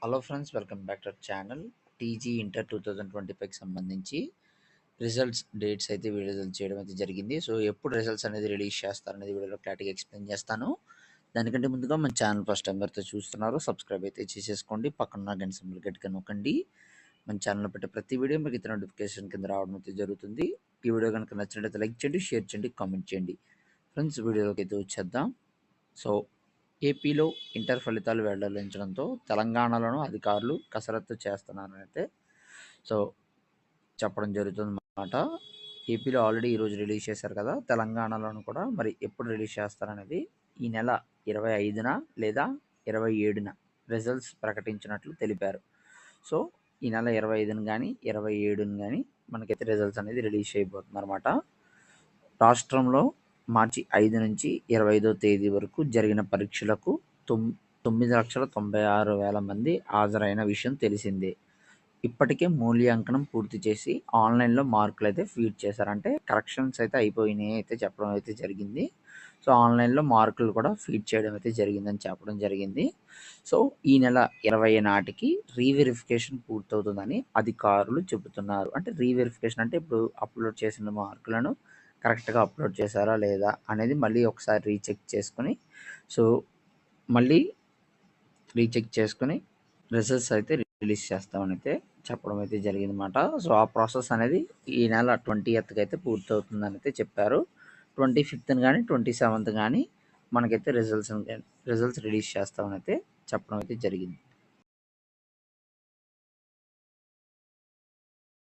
Hello friends, welcome back to our channel. TG inter 2025కి సంబంధించి results dates అయితే విడుదల చేయడం అయితే జరిగింది. సో ఎప్పుడు రిజల్ట్స్ అనేది రిలీజ్ చేస్తారనేది వీడియోలో క్లారిటీగా ఎక్స్ప్లెయిన్ చేస్తాను. దానికంటే ముందుగా మన ఛానల్ ఫస్ట్ టైం ఎవరైతే చూస్తున్నారో సబ్స్క్రైబ్ అయితే చేసేసుకోండి. పక్కన గంట సింబల్ గట్టిగా నొక్కండి. మన ఛానల్లో పెట్టే ప్రతి వీడియో మీకు ఇతర నోటిఫికేషన్ కింద రావడం అయితే జరుగుతుంది. ఈ వీడియో కనుక నచ్చినట్లయితే లైక్ చేయండి, షేర్ చేయండి, కామెంట్ చేయండి. ఫ్రెండ్స్, వీడియోలోకి అయితే వచ్చేద్దాం. సో ఏపీలో ఇంటర్ ఫలితాలు వెల్లడించడంతో తెలంగాణలోనూ అధికారులు కసరత్తు చేస్తున్నారని అయితే సో చెప్పడం జరుగుతుందన్నమాట. ఏపీలో ఆల్రెడీ ఈరోజు రిలీజ్ చేశారు కదా, తెలంగాణలోను కూడా మరి ఎప్పుడు రిలీజ్ చేస్తారనేది ఈ నెల 25న లేదా 27న రిజల్ట్స్ ప్రకటించినట్లు తెలిపారు. సో ఈ నెల 25న కానీ 27న కానీ మనకైతే రిజల్ట్స్ అనేది రిలీజ్ చేయబోతుంది అనమాట. రాష్ట్రంలో మార్చి 5 నుంచి 25వ తేదీ వరకు జరిగిన పరీక్షలకు 9,96,000 మంది హాజరైన విషయం తెలిసిందే. ఇప్పటికే మూల్యాంకనం పూర్తి చేసి ఆన్లైన్లో మార్కులు అయితే ఫీడ్ చేశారంటే కరెక్షన్స్ అయితే అయిపోయినాయి అయితే చెప్పడం అయితే జరిగింది. సో ఆన్లైన్లో మార్కులు కూడా ఫీడ్ చేయడం అయితే జరిగిందని చెప్పడం జరిగింది. సో ఈ నెల 20 నాటికి రీవెరిఫికేషన్ పూర్తవుతుందని అధికారులు చెబుతున్నారు. అంటే రీవెరిఫికేషన్ అంటే ఇప్పుడు అప్లోడ్ చేసిన మార్కులను కరెక్ట్గా అప్లోడ్ చేశారా లేదా అనేది మళ్ళీ ఒకసారి రీచెక్ చేసుకొని సో మళ్ళీ రీచెక్ చేసుకొని రిజల్ట్స్ అయితే రిలీజ్ చేస్తామని అయితే చెప్పడం అయితే జరిగిందన్నమాట. సో ఆ ప్రాసెస్ అనేది ఈ నెల 20th అయితే పూర్తవుతుందని అయితే చెప్పారు. 25th కానీ 27th కానీ మనకైతే రిజల్ట్స్ రిలీజ్ చేస్తామని అయితే చెప్పడం అయితే జరిగింది.